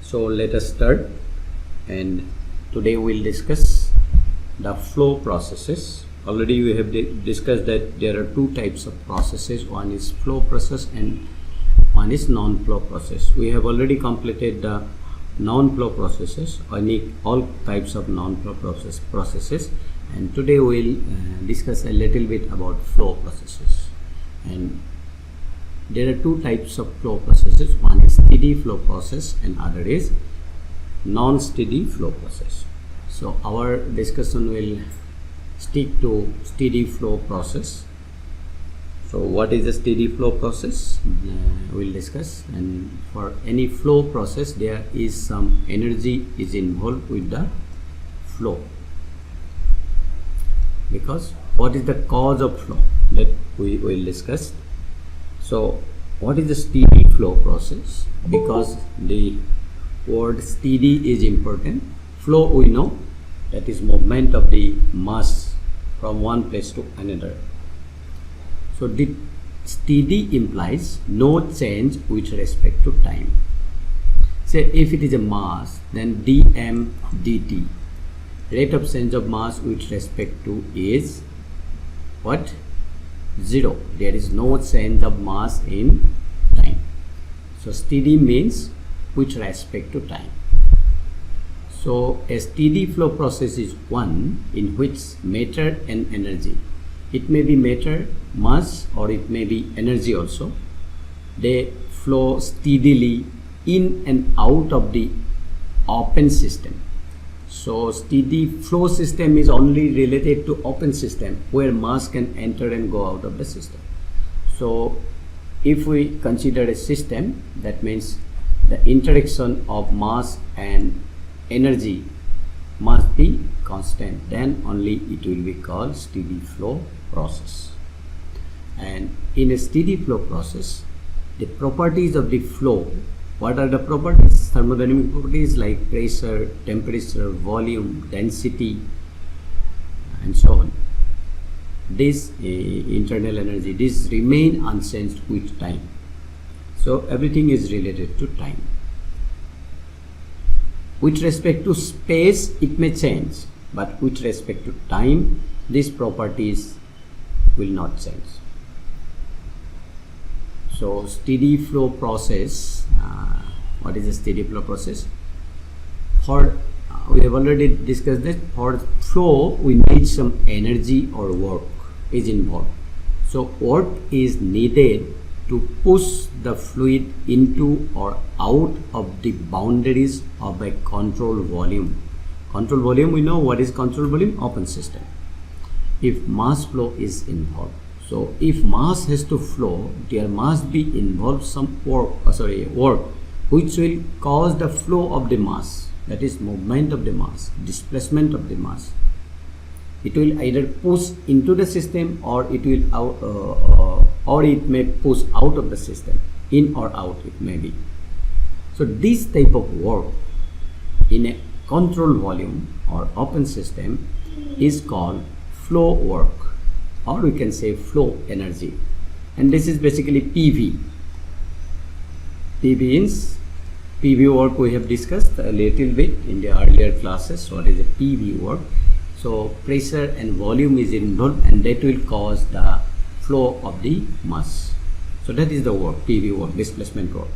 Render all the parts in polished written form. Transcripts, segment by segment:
So let us start, and today we'll discuss the flow processes. Already we have discussed that there are two types of processes. One is flow process and one is non-flow process. We have already completed the non-flow processes, all types of non-flow processes, and today we'll discuss a little bit about flow processes. And there are two types of flow processes. One is steady flow process and other is non-steady flow process. So our discussion will stick to steady flow process. So what is a steady flow process? We'll discuss. And for any flow process, there is some energy is involved with the flow. Because what is the cause of flow? That we will discuss. So what is the steady flow process? Because the word steady is important. Flow we know, that is movement of the mass from one place to another. So the steady implies no change with respect to time. Say if it is a mass, then dm dt, rate of change of mass with respect to is what? 0. There is no change of mass in time. So steady means with respect to time. So a steady flow process is one in which matter and energy, it may be matter, mass, or it may be energy also, they flow steadily in and out of the open system. So steady flow system is only related to open system where mass can enter and go out of the system. So if we consider a system, that means the interaction of mass and energy must be constant, then only it will be called steady flow process. And in a steady flow process, the properties of the flow, what are the properties? Thermodynamic properties like pressure, temperature, volume, density, and so on. This internal energy, this remain unchanged with time. So everything is related to time. With respect to space, it may change, but with respect to time, these properties will not change. So steady flow process, what is a steady flow process? We have already discussed that for flow we need some energy or work is involved. So work is needed to push the fluid into or out of the boundaries of a control volume. Control volume, we know what is control volume? Open system. If mass flow is involved. So if mass has to flow, there must be involved some work which will cause the flow of the mass, that is movement of the mass, displacement of the mass. It will either push into the system or it will or it may push out of the system, in or out it may be. So this type of work in a control volume or open system is called flow work, or we can say flow energy, and this is basically PV. PV work we have discussed a little bit in the earlier classes. What is a PV work? So pressure and volume is involved, and that will cause the flow of the mass. So that is the work, PV work, displacement work.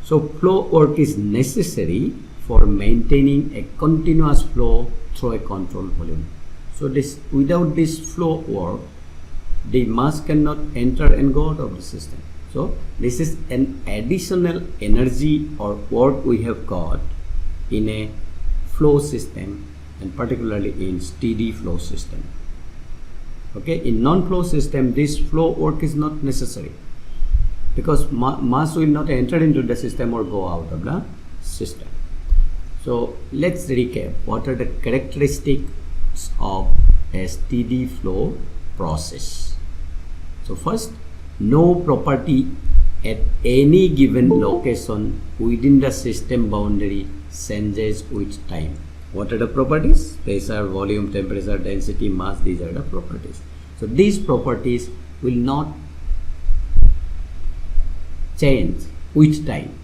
So flow work is necessary for maintaining a continuous flow through a control volume. So without this flow work, the mass cannot enter and go out of the system. So this is an additional energy or work we have got in a flow system, and particularly in steady flow system. Okay, in non-flow system, this flow work is not necessary because mass will not enter into the system or go out of the system. So let's recap. What are the characteristics of a steady flow process? So first, no property at any given location within the system boundary changes with time. What are the properties? Pressure, volume, temperature, density, mass, these are the properties. So these properties will not change with time.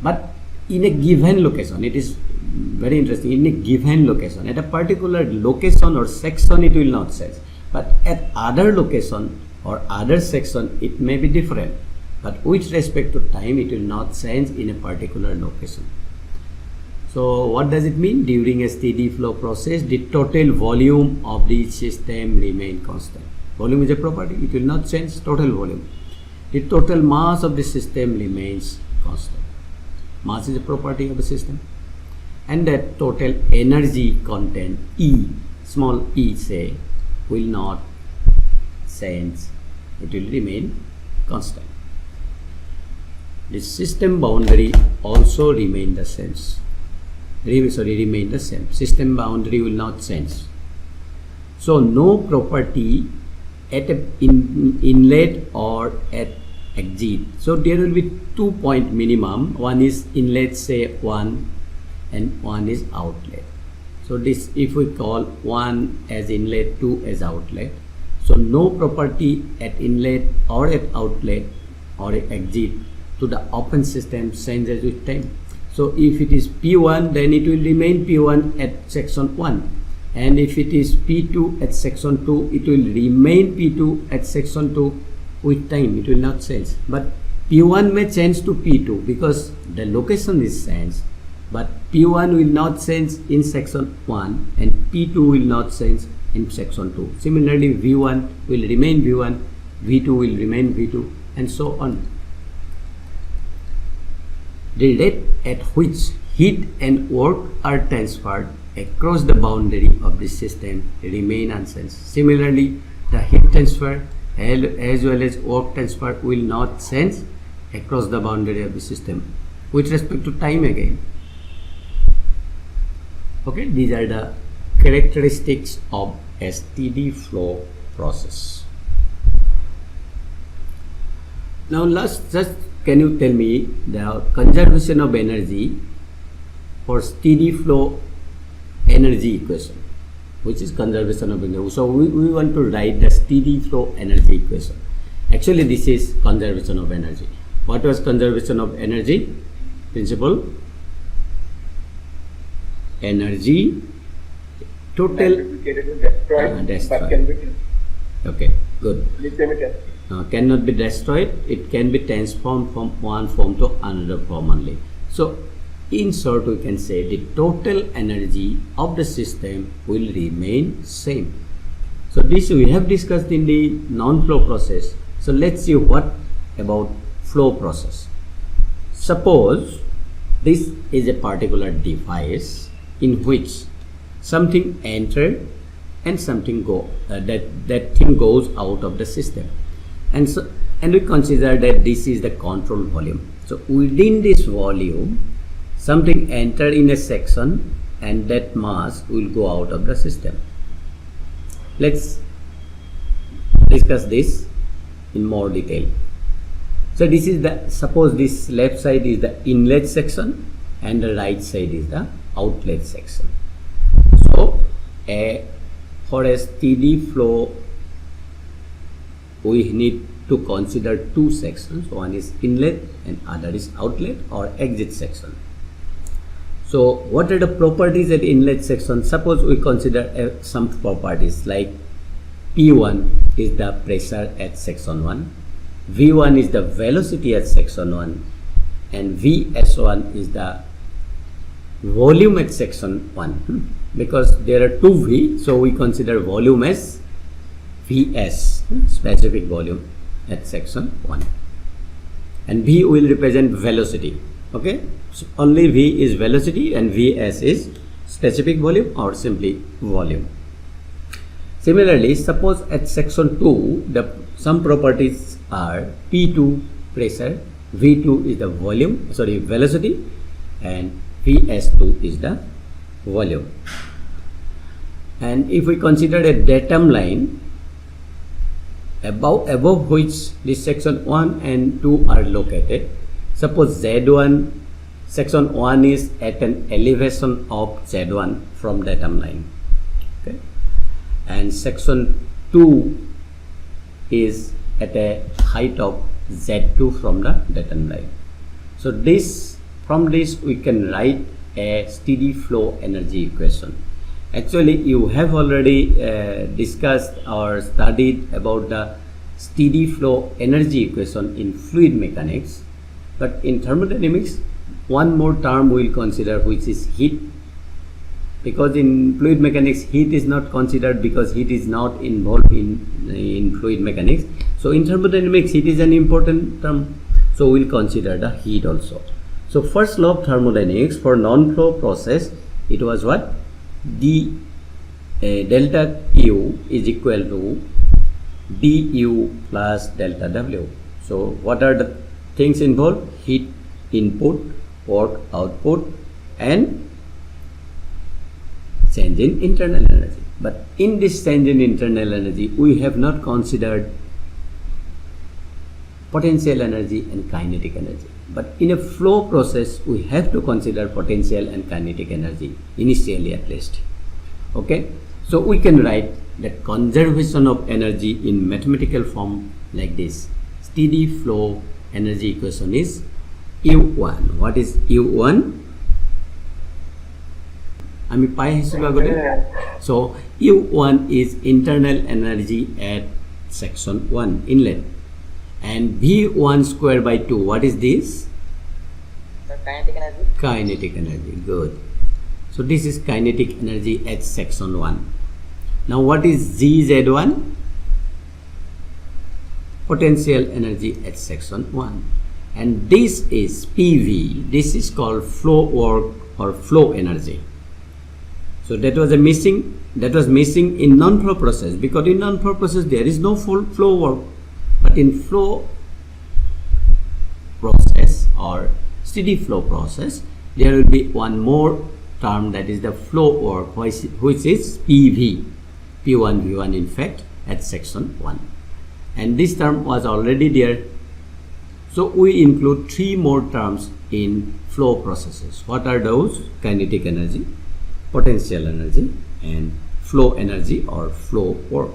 But in a given location, it is very interesting, in a given location, at a particular location or section it will not sense, but at other location or other section it may be different, but with respect to time it will not change in a particular location. So what does it mean? During a steady flow process, the total volume of the system remain constant. Volume is a property, it will not change, total volume. The total mass of the system remains constant. Mass is a property of the system. And that total energy content, E, small e say, will not change, it will remain constant. The system boundary also remain the same. Remain the same. System boundary will not change. So no property at an inlet or at exit. So there will be 2 point minimum. One is inlet, say 1, and one is outlet. So this, if we call 1 as inlet, 2 as outlet. So no property at inlet or at outlet or at exit to the open system changes with time. So if it is P1, then it will remain P1 at section 1, and if it is P2 at section 2, it will remain P2 at section 2 with time, it will not change. But P1 may change to P2 because the location is changed, but P1 will not change in section 1 and P2 will not change in section 2. Similarly, V1 will remain V1, V2 will remain V2, and so on. The rate at which heat and work are transferred across the boundary of the system remain unchanged. Similarly, the heat transfer as well as work transfer will not change across the boundary of the system with respect to time again. Okay, these are the characteristics of a steady flow process. Now just can you tell me the conservation of energy for steady flow energy equation, which is conservation of energy. So we want to write the steady flow energy equation. Actually this is conservation of energy. What was conservation of energy? Principle, energy total destroyed. Okay, good. Cannot be destroyed, it can be transformed from one form to another form only. So in short, we can say the total energy of the system will remain same. So this we have discussed in the non-flow process. So let's see what about flow process. Suppose this is a particular device in which something entered and something that thing goes out of the system. And we consider that this is the control volume. So within this volume, something entered in a section and that mass will go out of the system. Let's discuss this in more detail. So this is the, suppose this left side is the inlet section and the right side is the outlet section. So for a steady flow, we need to consider two sections. One is inlet and other is outlet or exit section. So what are the properties at inlet section? Suppose we consider some properties like P1 is the pressure at section 1, V1 is the velocity at section 1, and Vs1 is the volume at section 1. Because there are two V, so we consider volume as Vs, specific volume at section 1, and V will represent velocity. Okay, so only V is velocity and Vs is specific volume or simply volume. Similarly, suppose at section 2 some properties are P2 pressure, V2 is the volume, sorry, velocity, and Vs2 is the volume. And if we consider a datum line above which this section 1 and 2 are located, suppose Z1, section 1 is at an elevation of Z1 from datum line, okay, and section 2 is at a height of Z2 from the datum line. So this From this we can write a steady flow energy equation. Actually you have already discussed or studied about the steady flow energy equation in fluid mechanics, but in thermodynamics one more term we will consider, which is heat, because in fluid mechanics heat is not considered because heat is not involved in fluid mechanics. So in thermodynamics heat is an important term, so we will consider the heat also. So first law of thermodynamics for non-flow process, it was what? D delta Q is equal to du plus delta W. So what are the things involved? Heat input, work output, and change in internal energy. But in this change in internal energy we have not considered potential energy and kinetic energy. But in a flow process we have to consider potential and kinetic energy, initially at least. Okay, so we can write the conservation of energy in mathematical form like this. Steady flow energy equation is U1. What is U1? So U1 is internal energy at section 1 inlet, and V1 square by 2, what is this? Kinetic energy. Kinetic energy, good. So this is kinetic energy at section 1. Now what is GZ1? Potential energy at section 1. And this is PV, this is called flow work or flow energy. So that was missing in non-flow process, because in non-flow process there is no flow work. But in flow process or steady flow process, there will be one more term, that is the flow work, which is PV, P1, V1 in fact at section 1. And this term was already there. So we include 3 more terms in flow processes. What are those? Kinetic energy, potential energy, and flow energy or flow work.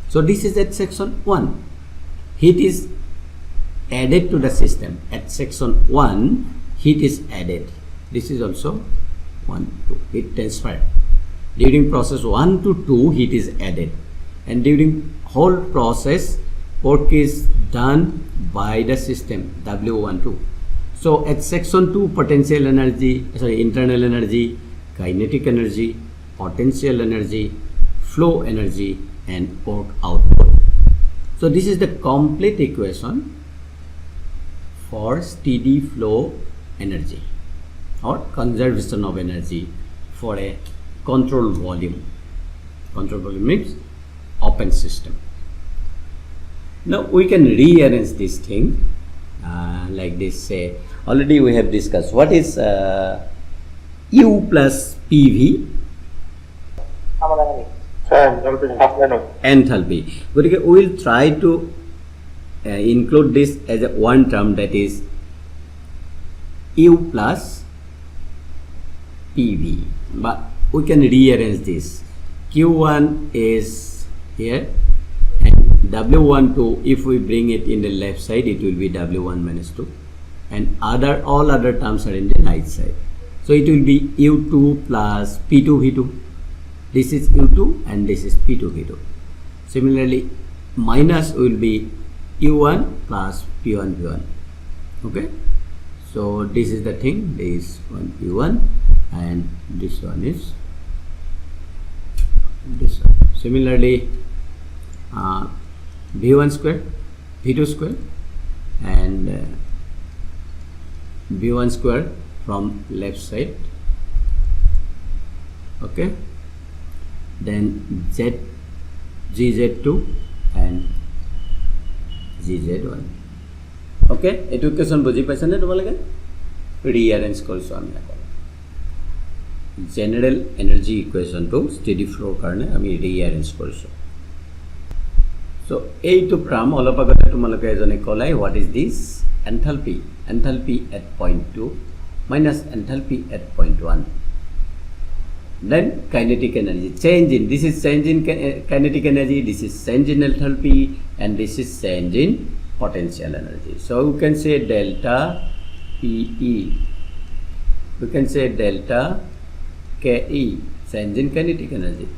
So this is at section 1. Heat is added to the system. At section 1, heat is added. This is also 1, 2, heat transfer. During process 1 to 2, heat is added. And during whole process, work is done by the system, W1, 2. So at section 2, potential energy, internal energy, kinetic energy, potential energy, flow energy, and work output. So this is the complete equation for steady flow energy or conservation of energy for a control volume. Control volume means open system. Now we can rearrange this thing like this. Say already we have discussed what is U plus PV. Enthalpy. We will try to include this as a one term, that is U plus PV, but we can rearrange this. Q1 is here and W12, if we bring it in the left side, it will be W1 minus 2, and all other terms are in the right side. So it will be U2 plus P2 V2. This is U2 and this is P2 V2. Similarly, minus will be U1 plus P1 V1. Okay. So this is the thing. This one U1 and this one is this one. Similarly, V1 square, V2 square, and V1 square from left side. Okay. Then GZ2 and GZ1. Okay, education buji paisa ne tomaloke rearrange korisu ami general energy equation to steady flow karone ami rearrange korisu. So eitu term olop agote tomaloke ejone kolai, what is this? Enthalpy at point 2 minus enthalpy at point 1. Then kinetic energy, change in, this is change in kinetic energy, this is change in enthalpy, and this is change in potential energy. So you can say delta PE we can say delta Ke, change in kinetic energy,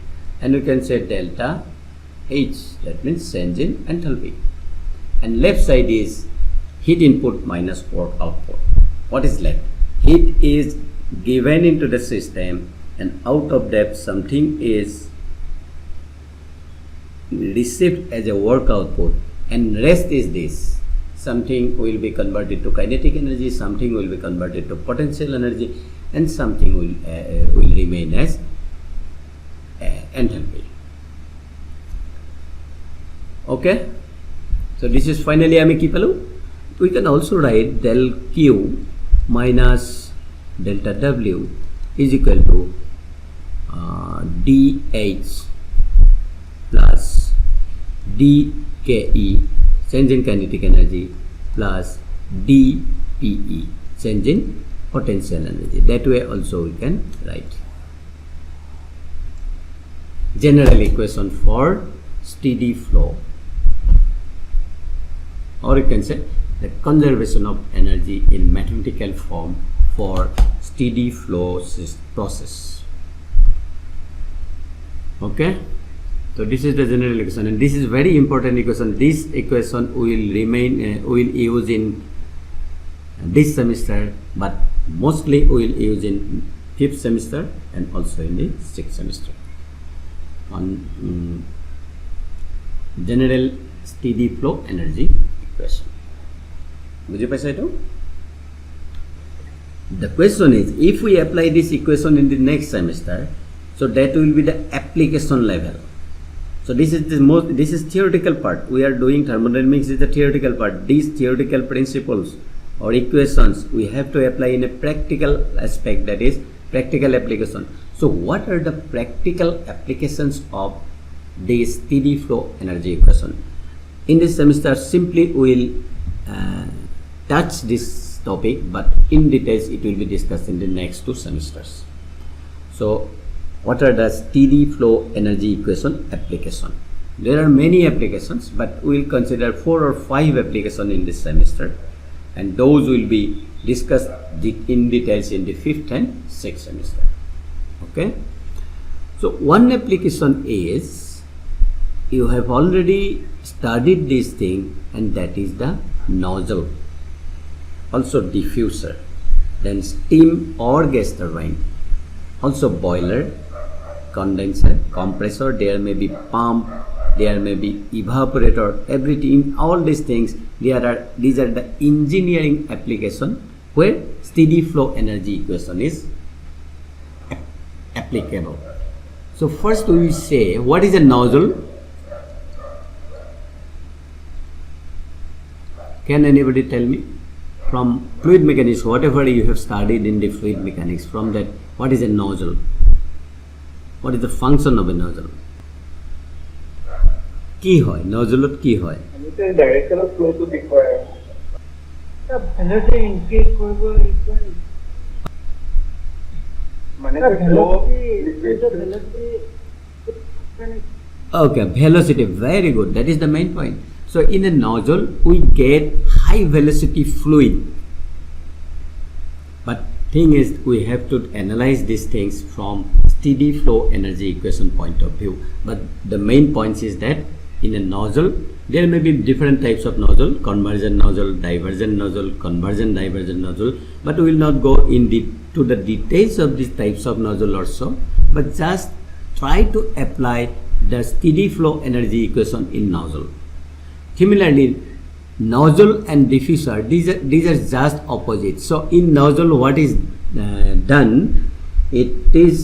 and we can say delta H, that means change in enthalpy. And left side is heat input minus work output. What is left? Heat is given into the system, and out of that something is received as a work output, and rest is this. Something will be converted to kinetic energy, something will be converted to potential energy, and something will remain as enthalpy. Okay, so this is finally আমি কি পেলাম? We can also write del Q minus delta W is equal to dH plus dKE, change in kinetic energy, plus dPE, change in potential energy. That way also we can write general equation for steady flow, or you can say the conservation of energy in mathematical form for steady flow process. Okay, so this is the general equation, and this is very important equation. This equation will remain will use in this semester, but mostly we will use in 5th semester and also in the 6th semester on general steady flow energy equation. বুঝে পাইছা এটো? The question is, if we apply this equation in the next semester, so that will be the application level. So this is theoretical part. We are doing thermodynamics is the theoretical part. These theoretical principles or equations we have to apply in a practical aspect, that is practical application. So what are the practical applications of this steady flow energy equation? In this semester simply we will touch this topic, but in details it will be discussed in the next 2 semesters. So what are the steady flow energy equation application? There are many applications, but we will consider 4 or 5 applications in this semester, and those will be discussed in details in the 5th and 6th semester. Okay, so one application is, you have already studied this thing, and that is the nozzle, also diffuser, then steam or gas turbine, also boiler, condenser, compressor, there may be pump, there may be evaporator, everything. All these things, these are the engineering application where steady flow energy equation is applicable. So first we will say, what is a nozzle? Can anybody tell me? From fluid mechanics, whatever you have studied in the fluid mechanics, from that, what is a nozzle? What is the function of a nozzle? কি হয় নজলত কি হয়? এটা direction of flow তো দেখয় তা velocity increase করব equal মানে velocity Okay, velocity, very good, that is the main point. So in a nozzle we get high velocity fluid, but thing is we have to analyze these things from steady flow energy equation point of view. But the main point is that in a nozzle there may be different types of nozzle, conversion nozzle, diversion nozzle, conversion diversion nozzle, but we will not go to the details of these types of nozzle also, but just try to apply the steady flow energy equation in nozzle. Similarly, nozzle and diffuser, these are just opposite. So in nozzle what is done, it is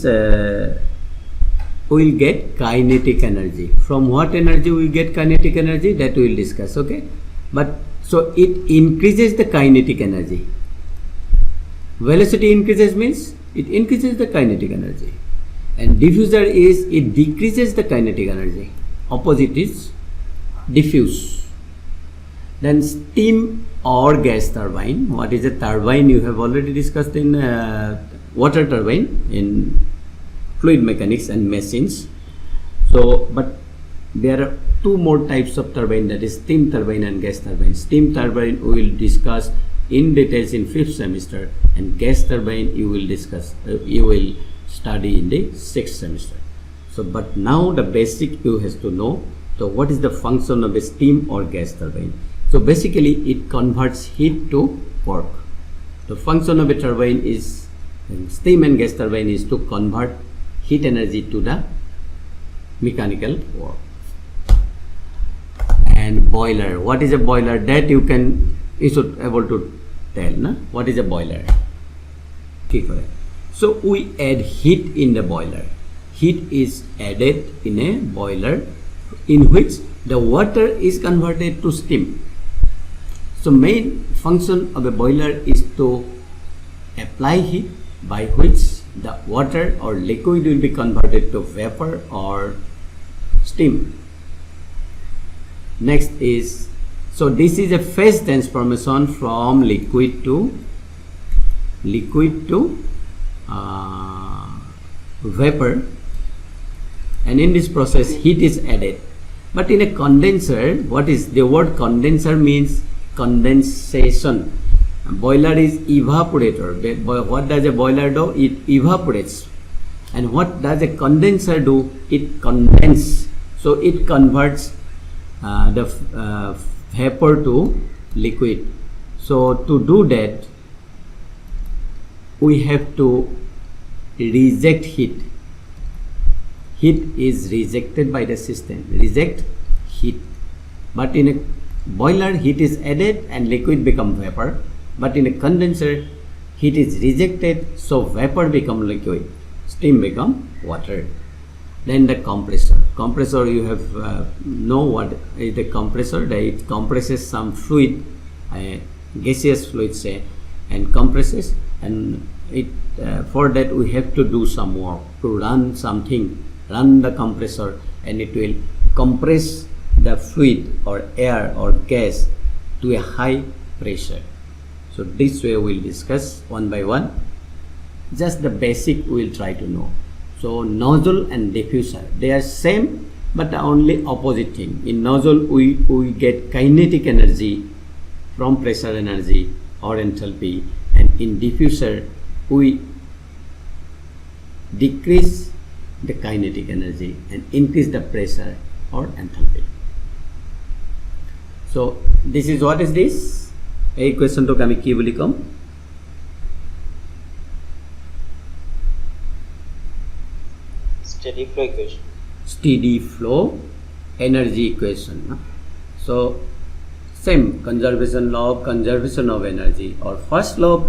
we will get kinetic energy. From what energy we get kinetic energy, that we will discuss. Okay, but so it increases the kinetic energy. Velocity increases means it increases the kinetic energy, and diffuser is it decreases the kinetic energy. Opposite is diffuse. Then steam or gas turbine. What is a turbine? You have already discussed in water turbine in fluid mechanics and machines. So, but there are 2 more types of turbine, that is steam turbine and gas turbine. Steam turbine we will discuss in details in 5th semester, and gas turbine you will discuss, you will study in the 6th semester. So, but now the basic you has to know. So, what is the function of a steam or gas turbine? So, basically it converts heat to work. The function of a turbine is, steam and gas turbine is to convert heat energy to the mechanical work. And boiler, what is a boiler? That you should able to tell, na? What is a boiler? Okay, correct. So we add heat in the boiler. Heat is added in a boiler in which the water is converted to steam. So main function of a boiler is to apply heat by which the water or liquid will be converted to vapor or steam. Next is, so this is a phase transformation from liquid to vapor, and in this process heat is added. But in a condenser, what is the word condenser means? Condensation. A boiler is evaporator. What does a boiler do? It evaporates. And what does a condenser do? It condenses. So it converts the vapor to liquid. So to do that, we have to reject heat. Heat is rejected by the system. Reject heat. But in a boiler, heat is added and liquid become vapor. But in a condenser, heat is rejected, so vapor become liquid, steam become water. Then the compressor. Compressor, you have know what is the compressor. It compresses some fluid, gaseous fluid say, and compresses, and it for that we have to do some work to run something, run the compressor, and it will compress the fluid or air or gas to a high pressure. So this way we will discuss one by one. Just the basic we will try to know. So nozzle and diffuser, they are same but the only opposite thing. In nozzle we get kinetic energy from pressure energy or enthalpy, and in diffuser we decrease the kinetic energy and increase the pressure or enthalpy. So this is what is this? এই কোয়েশ্চনটোক আমি কি বুলি কম? Steady flow equation. Steady flow energy equation. So same conservation law of conservation of energy, or first law of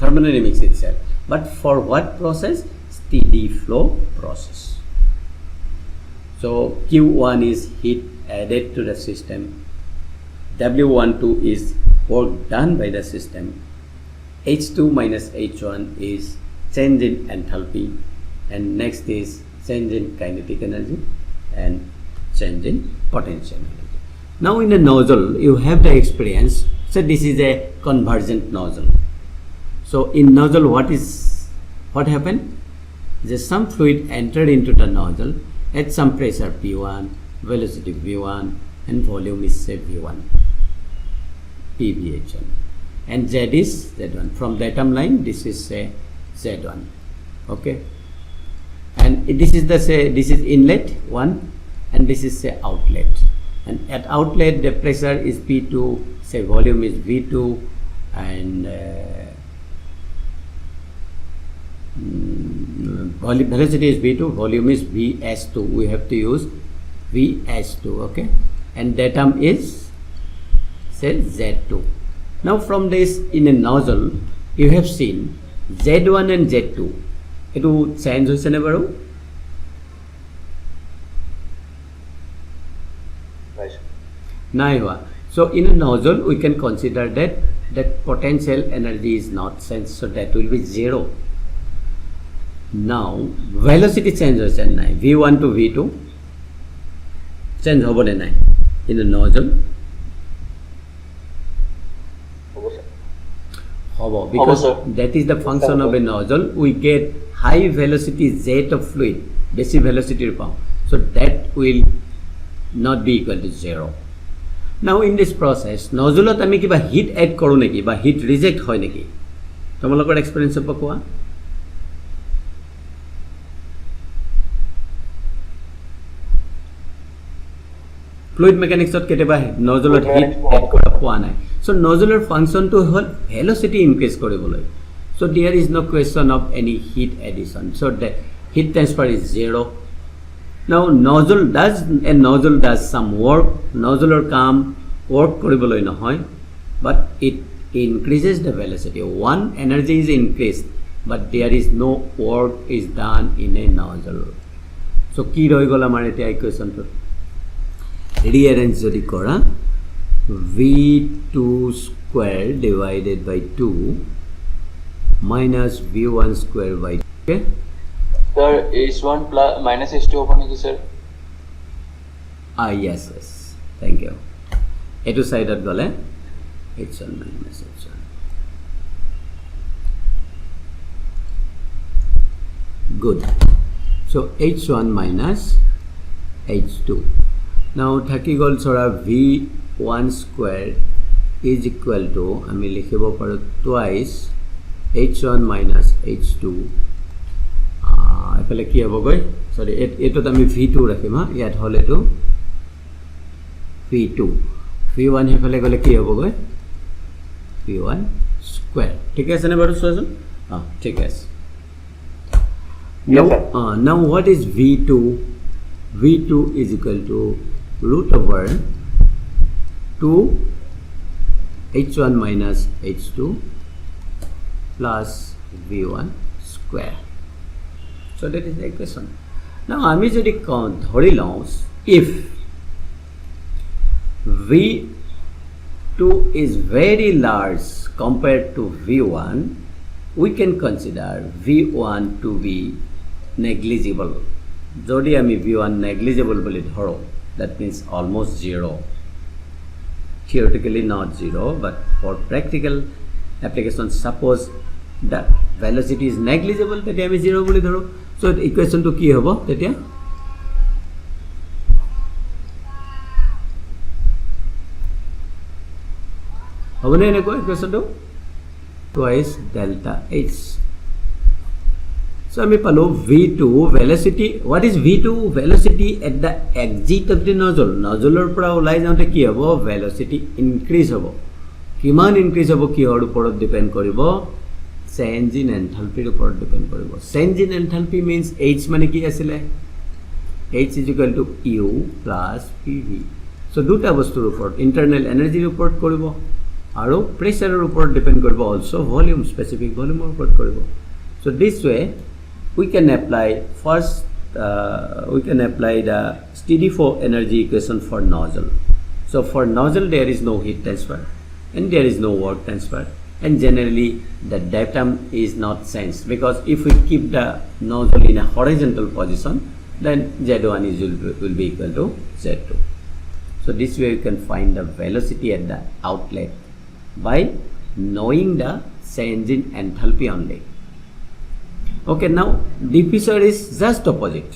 thermodynamics itself. But for what process? Steady flow process. So Q1 is heat added to the system. W12 is work done by the system. H2 minus H1 is change in enthalpy, and next is change in kinetic energy and change in potential energy. Now in a nozzle you have the experience. So this is a convergent nozzle. So in nozzle what happened? There's some fluid entered into the nozzle at some pressure P1, velocity V1, and volume is say V1. PVH1, and Z is Z1. From the atom line, this is say Z1. Okay, and this is this is inlet 1, and this is say outlet. And at outlet the pressure is P2, say volume is V2, and velocity is V2, volume is Vs2. We have to use Vs2. Okay, and the atom is say Z2. Now from this, in a nozzle you have seen Z1 and Z2. It will change hoise ne baru? Nai hua. So in a nozzle we can consider that potential energy is not changed, so that will be 0. Now velocity change hoise nai, V1 to V2 change hobo ne nai in a nozzle? Because that is the function of a nozzle. We get high velocity jet of fluid, basic velocity power, so that will not be equal to 0. Now in this process nozzle আমি কিবা hit add কৰো নেকি বা hit reject হয় নেকি তোমালোকৰ experience পৰা কোৱা fluid mechanics ত কেতিয়াবা nozzle ত heat add কৰা পোৱা নাই so nozzle ৰ function to হল velocity increase কৰিবলৈ so there is no question of any heat addition so the heat transfer is zero now nozzle does some work nozzle or come work কৰিবলৈ নহয় but it increases the velocity one energy is increased but there is no work is done in a nozzle so কি ৰৈ গল আমাৰ এটা ইকুৱেচন টো rearrange jodi kora v2 square divided by 2 minus v1 square by 2 okay sir h1 plus minus h2 open is sir yes thank you etu side at gole h1 minus h1 good so h1 minus h2 now thaki gol chora v1 square is equal to ami likhibo paru twice h1 minus h2 epale ki hobo goi sorry eto ami v2 rakhim ha yat hole to v2 v1 epale gole ki hobo goi v1 square thik ase ne baru sojon thik ase now what is v2 v2 is equal to root over 2 h1 minus h2 plus v1 square so that is the equation now ami jodi dhori law if v2 is very large compared to v1 we can consider v1 to be negligible jodi ami v1 negligible boli dhoro that means almost zero theoretically not zero but for practical application suppose the velocity is negligible that ami zero boli dhoro so the equation to ki hobo tetia hobone ne ko equation to twice delta h so ami palo v2 velocity what is v2 velocity at the exit of the nozzle or pura ulai jaunte ki hobo velocity increase hobo kiman increase hobo ki hor upor depend koribo change in enthalpy upor depend koribo change in enthalpy means h mane ki asile h is equal to u plus pv so duta bostur upor internal energy report koribo aro pressure upor depend koribo also volume specific volume upor koribo so this way we can apply first we can apply the steady flow energy equation for nozzle so for nozzle there is no heat transfer and there is no work transfer and generally the datum is not changed because if we keep the nozzle in a horizontal position then z1 will be equal to z2 so this way you can find the velocity at the outlet by knowing the change in enthalpy only okay now diffuser is just opposite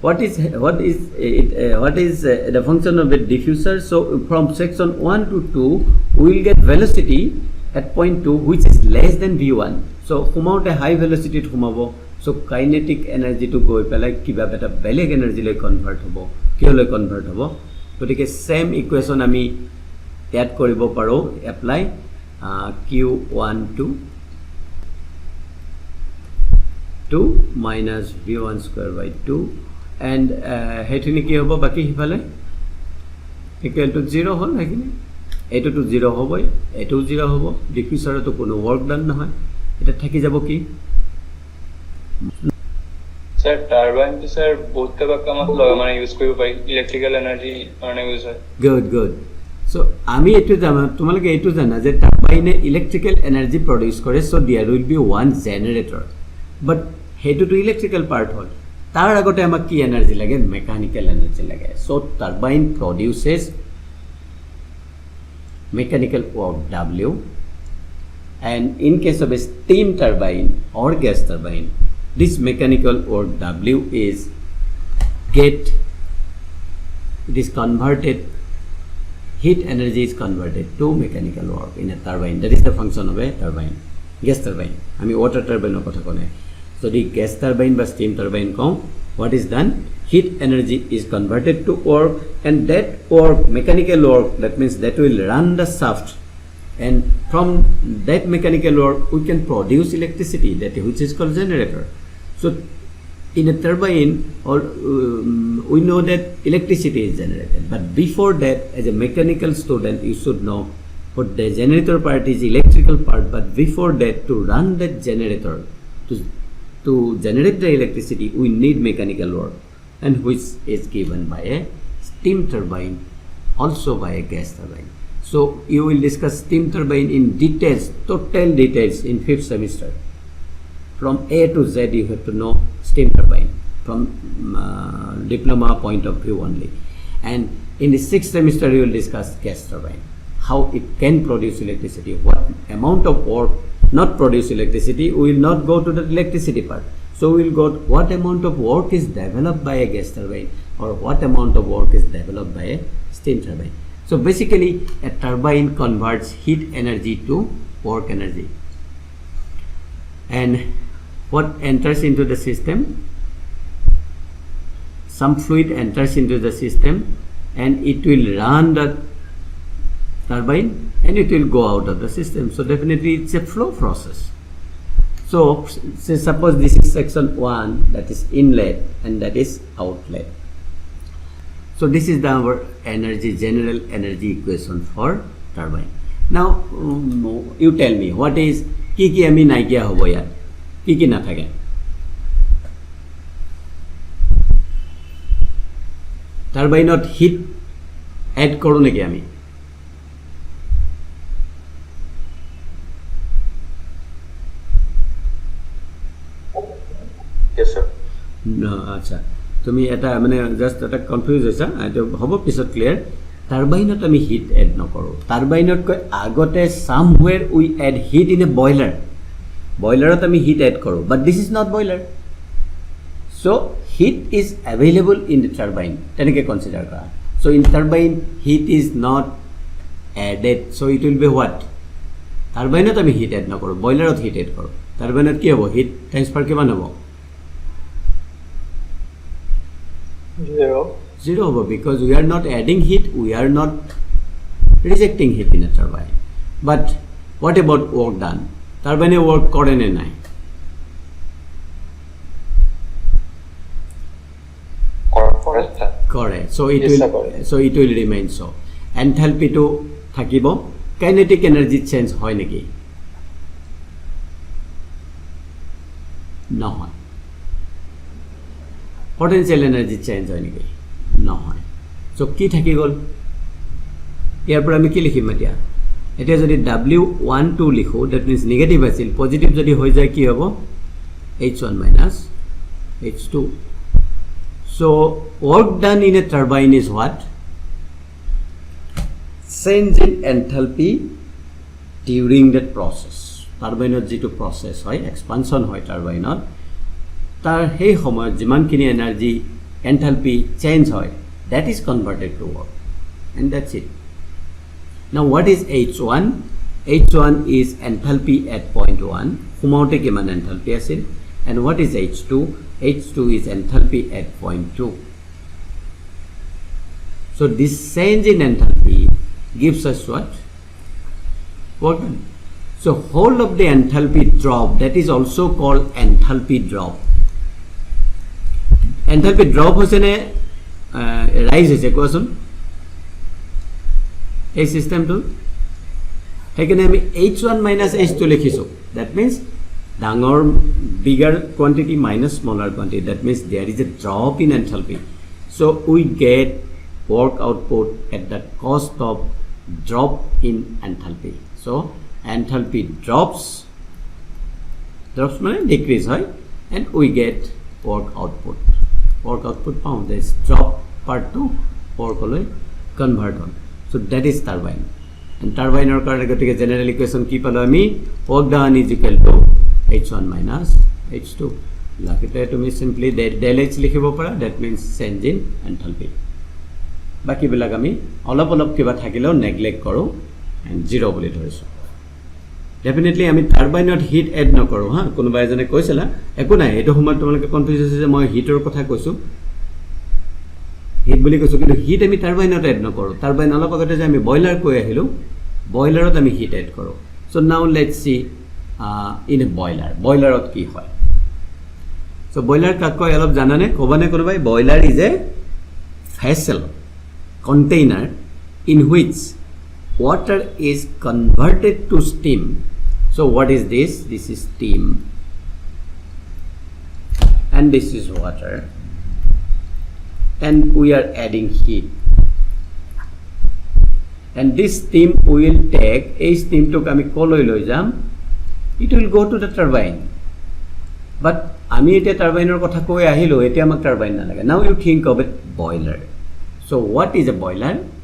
what is the function of the diffuser so from section 1 to 2 we will get velocity at point 2 which is less than v1 so humout a high velocity humabo so kinetic energy to go pelai kiba beta beleg energy le convert hobo kiole convert hobo gotike same equation ami add koribo paro apply q1 to 2 minus v1 square by 2 and hetini ki hobo baki hifale equal to 0 hol hakini eto to 0 hobo eto 0 hobo diffuser to kono work done na hoy eta thaki jabo ki sir turbine to sir both ka kamat lo mane use koribo pari electrical energy mane use hoy good so ami etu jana tumaloke etu jana je turbine electrical energy produce kore so there will be one generator but hetu to electrical part hol tar agote amak ki energy lage mechanical energy lage so turbine produces mechanical work w and in case of a steam turbine or gas turbine this mechanical work w is converted heat energy is converted to mechanical work in a turbine. That is the function of a turbine. Gas turbine. I mean water turbine kotha kone. So the gas turbine বা steam turbine kom, what is done? Heat energy is converted to work, and that work, mechanical work, that means that will run the shaft, and from that mechanical work we can produce electricity, that which is called generator. So in a turbine, or we know that electricity is generated, but before that, as a mechanical student, you should know what the generator part is electrical part, but before that, to run that generator, to generate the electricity, we need mechanical work, and which is given by a steam turbine, also by a gas turbine. So you will discuss steam turbine in details, total details in 5th semester. From A to Z you have to know steam turbine from diploma point of view only. And in the 6th semester you will discuss gas turbine, how it can produce electricity, what amount of work, not produce electricity, we will not go to the electricity part. So we will go to what amount of work is developed by a gas turbine, or what amount of work is developed by a steam turbine. So basically a turbine converts heat energy to work energy. And what enters into the system? Some fluid enters into the system, and it will run the turbine, and it will go out of the system. So definitely it's a flow process. So say suppose this is section 1, that is inlet, and that is outlet. So this is our energy, general energy equation for turbine. Now you tell me, what is ki ami naikia hobo yar, ki na thake? Turbine not heat add koru neki ami? Yes, sir. No, acha. তুমি এটা মানে just এটা confuse হৈছা, এটা হ'ব পিছত clear. টাৰ্বাইনত আমি heat add নকৰোঁ। টাৰ্বাইনতকৈ আগতে somewhere we add heat in a boiler. বইলাৰত আমি হিট এড কৰোঁ, but this is not boiler. So' heat is available in the turbine, তেনেকৈ কনচিডাৰ কৰা। So' in turbine heat is not added, so' it will be what? টাৰ্বাইনত আমি heat add নকৰোঁ, বইলাৰত hit add কৰোঁ। টাৰ্বাইনত কি হ'ব? Hit transfer কিমান হ'ব? Zero over, because we are not adding heat, we are not rejecting heat in a turbine. But what about work done? Turbine work kore ne nai? Correct. So it will remain so. Enthalpy to thakibo. Kinetic energy change hoy neki? No. Potential energy change হয় নেকি? নহয়। So কি থাকি গ'ল? ইয়াৰ পৰা আমি কি লিখিম এতিয়া? এতিয়া যদি W12 লিখো, that means নেগেটিভ আছিল, পজিটিভ যদি হৈ যায় কি হ'ব? H1 minus H2. So work done in a turbine is what? Change in enthalpy during that process. Turbine যেটো process হয়, expansion হয় turbine, তাৰ সেই সময়ত যিমানখিনি এনাৰ্জি এনথালপি চেঞ্জ হয়, that is converted to work, and that's it. Now what is H1? H1 is enthalpy at point 1, সোমাওতে কিমান enthalpy আছিল, and what is H2? H2 is enthalpy at point 2. So this change in enthalpy gives us what? Work done. So whole of the enthalpy drop, that is also called enthalpy drop. Enthalpy drop হৈছে নে ৰাইজ হৈছে কোৱাচোন এই সিস্টেমটো? সেইকাৰণে আমি H1 minus H2 লিখিছোঁ। That means ডাঙৰ bigger quantity minus smaller quantity. That means there is a drop in enthalpy. So we get work output at the cost of drop in enthalpy. So enthalpy drops মানে decrease হয়, and we get work output. Work output found, this drop part to work convert on. So that is turbine. And turbine or general equation keep me work done is equal to H1 minus H2. Like it to me simply del H likhibo para, that means change in enthalpy. বাকিবিলাক আমি অলপ অলপ কিবা থাকিলেও neglect কৰোঁ and 0 বুলি ধৰিছোঁ definitely আমি টাৰ্বাইনত hit add নকৰোঁ হা কোনোবা এজনে কৈছিলা একো নাই এইটো সময়ত তোমালোকে কনফিউজ হৈছে যে মই হিটৰ কথা কৈছোঁ হিট বুলি কৈছোঁ কিন্তু হিট আমি টাৰ্বাইনত এড নকৰোঁ টাৰ্বাইন অলপ আগতে যে আমি বইলাৰ কৈ আহিলোঁ বইলাৰত আমি হিট এড কৰোঁ চ' নাও লেটছ চি ইন এ বইলাৰত কি হয় চ' বইলাৰ কাক কয় অলপ জানানে ক'বানে কোনোবাই বইলাৰ is a vessel container in which water is converted to steam. So what is this? This is steam and this is water and we are adding heat and this steam we will take a steam to kami koloi loi jam it will go to the turbine but আমি এতিয়া টাৰ্বাইনৰ কথা কৈ আহিলোঁ এতিয়া আমাক turbine নালাগে now you think of it boiler so what is a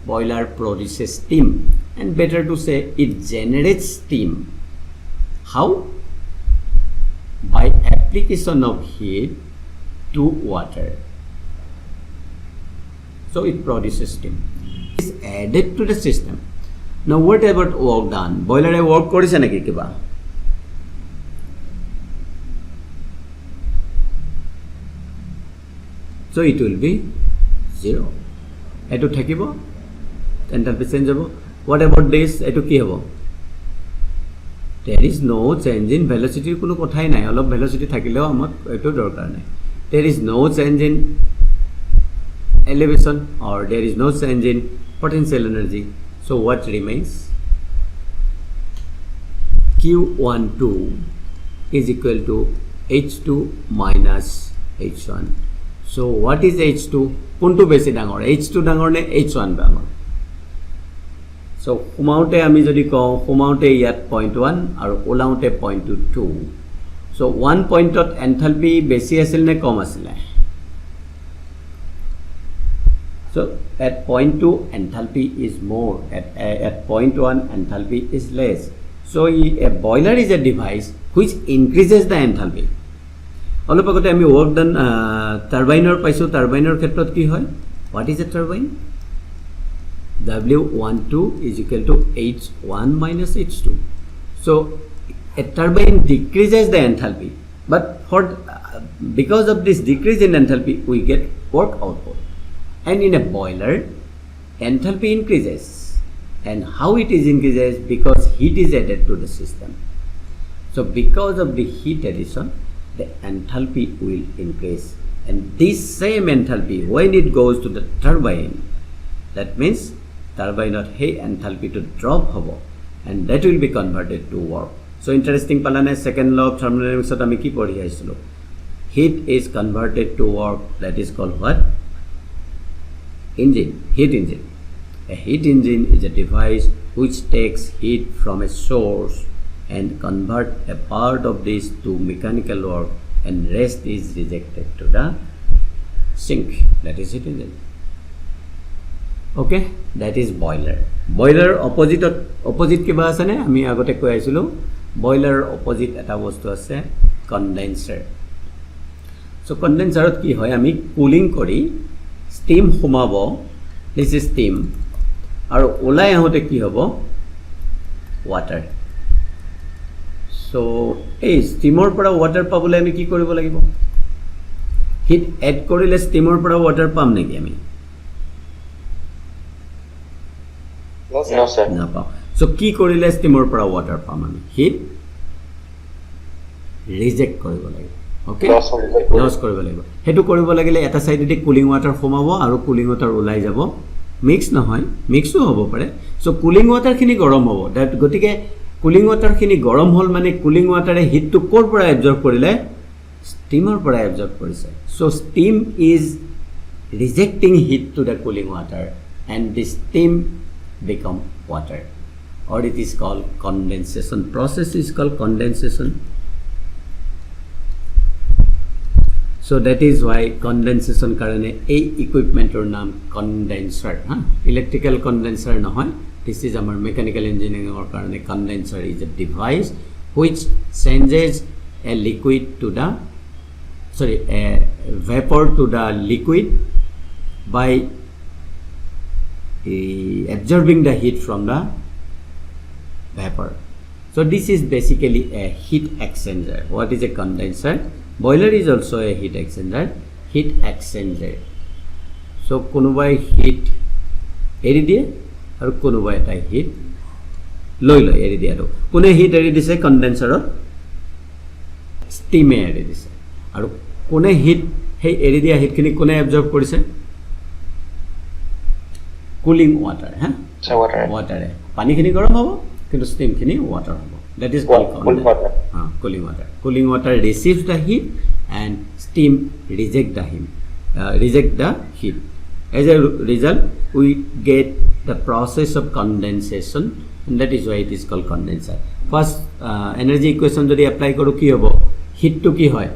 boiler produces steam and better to say it generates steam how by application of heat to water so it produces steam is added to the system now what about work done boiler e work কৰিছে নেকি কিবা so it will be 0 etu thakibo enthalpy change hobo what about this etu ki hobo there is no change in velocity kono kothai nai olop velocity thakileo amak etu dorkar nai there is no change in elevation or there is no change in potential energy so what remains q12 is equal to h2 minus h1 so what is h2 কোনটো বেছি ডাঙৰ h2 ডাঙৰ নে h1 ডাঙৰ so হুমাউতে আমি যদি কওঁ হুমাউতে ইয়াত 0.1 আৰু ওলাউতে 0.2 so 1 পইণ্টত এনথালপি বেছি আছিল নে কম আছিল so at 0.2 enthalpy is more at 0.1 enthalpy is less so a boiler is a device which increases the enthalpy অলপ আগতে আমি ওয়ার্ক ডান টারবাইনৰ পাইছো টারবাইনৰ ক্ষেত্ৰত কি হয় what is a turbine w12 is equal to h1 minus h2 so a turbine decreases the enthalpy but for because of this decrease in enthalpy we get work output and in a boiler enthalpy increases and how it is increases because heat is added to the system so because of the heat addition the enthalpy will increase and this same enthalpy when it goes to the turbine that means turbine or hey enthalpy to drop hobo and that will be converted to work so interesting palane second law of thermodynamics ot ami ki pori aisilo heat is converted to work that is called what engine heat engine a heat engine is a device which takes heat from a source and convert a part of this to mechanical work and rest is rejected to the sink that is it engine okay that is boiler opposite kiba ase ne ami agote koi aisilo boiler opposite eta bostu ase condenser so condenser ot ki hoy ami cooling kori steam humabo this is steam aru olai ahote ki hobo water so এই steamer পৰা water পাবলে আমি কি কৰিব লাগিব hit add কৰিলে steamer পৰা water পাম নেকি আমি no sir না পাও so কি কৰিলে steamer পৰা water পাম আমি হিট ৰিজেক্ট কৰিব লাগিব ওকে লস কৰিব লাগিব হেতু কৰিব লাগিলে এটা সাইডে কুলিং ওয়াটাৰ ফমাব আৰু কুলিং ওয়াটাৰ ওলাই যাব মিক্স নহয় মিক্সও হ'ব পাৰে so কুলিং ওয়াটাৰ খিনি গৰম হ'ব দ্যাট গটিকে কুলিং ওয়াটাৰ খিনি গৰম হল মানে কুলিং ওয়াটাৰে হিট টু কোৰ পৰা এবজর্ব কৰিলে steamer পৰা এবজর্ব কৰিছে so steam is rejecting heat to the cooling water and the steam become water or it is called condensation process is called condensation so that is why condensation karone ei equipment or naam condenser electrical condenser নহয় this is our mechanical engineering or karone condenser is a device which changes a liquid to the a vapor to the liquid by absorbing the heat from the vapor. So this is basically a heat exchanger. What is a condenser? Boiler is also a heat exchanger. Heat exchanger. So konubai heat eri diye aru konubai eta heat loi eri diye aru kone heat eri dise condenser steam eri dise aru kone heat hey eri dia heat kini kone absorb korise cooling water ha water pani kini garam hobo kintu steam kini water hobo that is called cooling water. Cooling water receives the heat and steam reject the heat. As a result, we get the process of condensation, and that is why it is called condenser. First, energy equation jodi apply koru ki hobo heat to ki hoy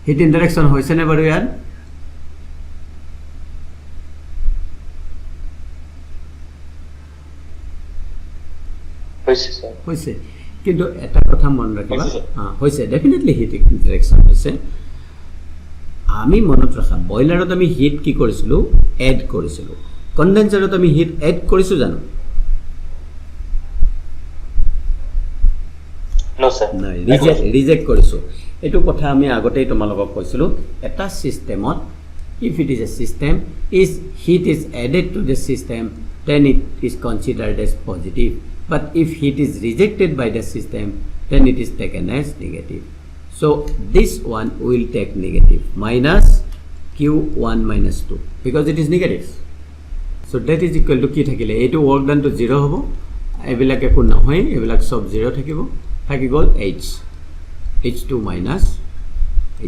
heat interaction hoise na baru yaar hoise kintu eta kotha mon rakhiba hoise definitely heat interaction hoise আমি মনত ৰাখা বয়লাৰত আমি hit কি কৰিছিলো add কৰিছিলো কনডেন্সাৰত আমি heat add কৰিছো জানো নো স্যার নাই ৰিজেক্ট কৰিছো এটো কথা আমি আগতেই তোমালোকক কৈছিলো এটা সিস্টেমত if it is a system is heat is added to the system then it is considered as positive but if heat is rejected by the system then it is taken as negative. So this one will take negative minus q1 minus 2 because it is negative. So that is equal to ki thakile eto work done to 0 hobo ebilak ekku na hoy ebilak sob 0 thakibo thaki gol h2 minus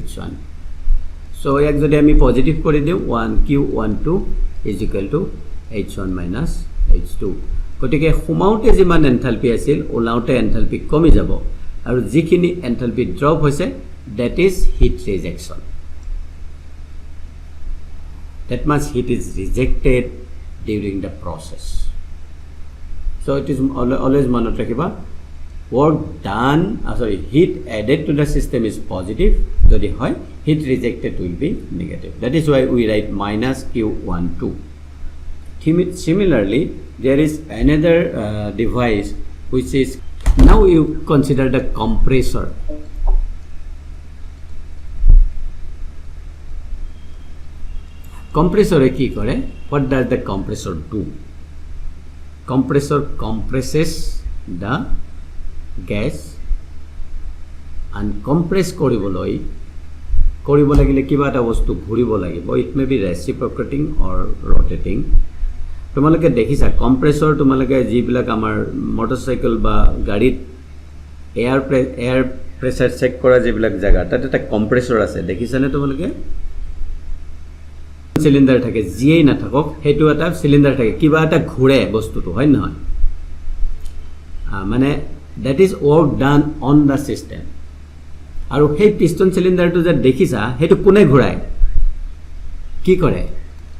h1. So ek jodi ami positive kori diu 1 q12 is equal to h1 minus h2 kotike humaute jiman enthalpy asil olaute enthalpy komi jabo আৰু যিখিনি enthalpy drop হৈছে that is heat rejection. That much heat is rejected during the process. So it is always manot rakhiba work done heat added to the system is positive jodi hoy heat rejected will be negative. That is why we write minus q12. Similarly there is another device which is now you consider the compressor. Compressor ki kore what does the compressor do? Compressor compresses the gas and compress koribo lagile kiba eta bostu ghuribo lagibo it may be reciprocating or rotating. তোমালোকে দেখিছা compressor তোমালোকে যিবিলাক আমাৰ মটৰসাইকেল বা গাড়ীত air pressure check কৰা যিবিলাক জায়গা তাতে এটা কম্প্ৰেছৰ আছে দেখিছানে তোমালোকে সিলিন্ডাৰ থাকে যিয়েই না থাকক হেতু এটা সিলিন্ডাৰ থাকে কিবা এটা ঘুৰে বস্তুটো হয় নহয় মানে that is work done on the system আৰু সেই পিস্টন সিলিন্ডাৰটো যে দেখিছা হেতু কোনে ঘুৰায় কি কৰে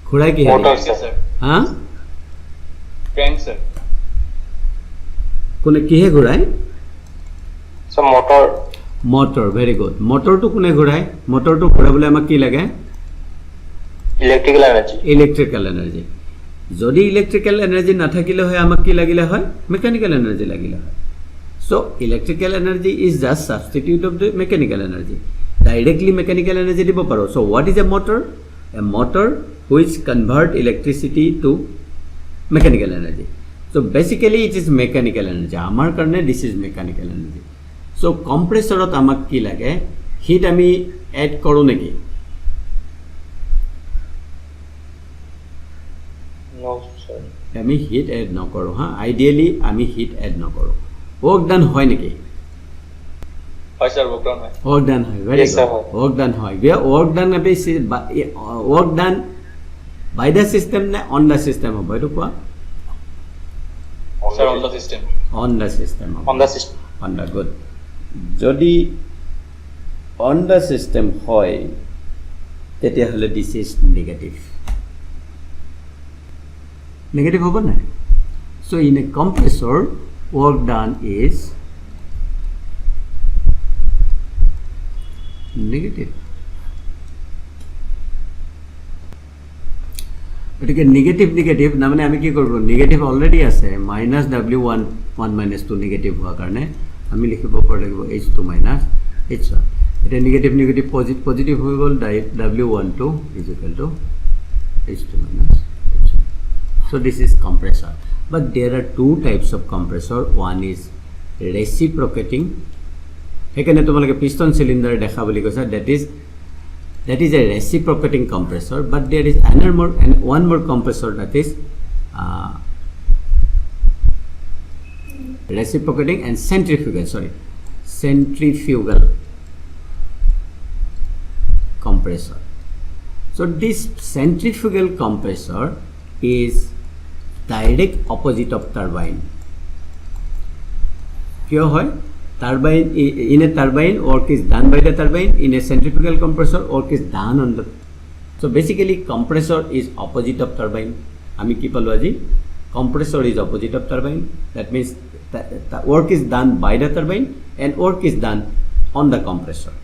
ঘুৰায় কি মোটৰ স্যার হা crank sir কোনে কিহে ঘুরায় সো মোটর ভেরি গুড মোটরটো কোনে ঘুরায় মোটরটো ঘুরাবলে আমাক কি লাগে ইলেকট্রিক্যাল এনার্জি যদি ইলেকট্রিক্যাল এনার্জি না থাকিলে হয় আমাক কি লাগিলে হয় মেকানিক্যাল এনার্জি লাগিলে হয় so electrical energy is just substitute of the mechanical energy directly mechanical energy দিব পাৰো so what is a motor which convert electricity to mechanical energy. So basically it is mechanical energy. Amar karne this is mechanical energy. So compressor ot amak ki lage heat ami add koru neki no sir ami heat add no koru ha ideally ami heat add no koru work done hoy neki হয় sir work done হয় work done hoy very yes, good work done hoy we work done work done by the system na on the system hobo etu kwa sir on the system on the system on the good jodi on the system hoy tetia hole this is negative hobo na so in a compressor work done is negative. গতিকে negative না মানে আমি কি করব negative already আছে -W1 1 - 2 negative হোৱাৰ কাৰণে আমি লিখিব লাগিব H2 - H1 এটা নিগেটিভ পজিটিভ হৈ গ'ল W12 = H2 - H1 so this is compressor but there are two types of compressor one is reciprocating এখানে তোমালোকে piston cylinder দেখা বুলি কৈছা that is a reciprocating compressor but there is one more compressor that is reciprocating and centrifugal compressor. So this centrifugal compressor is direct opposite of turbine. Kyo hoy? Turbine in a turbine work is done by the turbine, in a centrifugal compressor work is done on the. So basically compressor is opposite of turbine. Ami ki palo aji compressor is opposite of turbine, that means the work is done by the turbine and work is done on the compressor.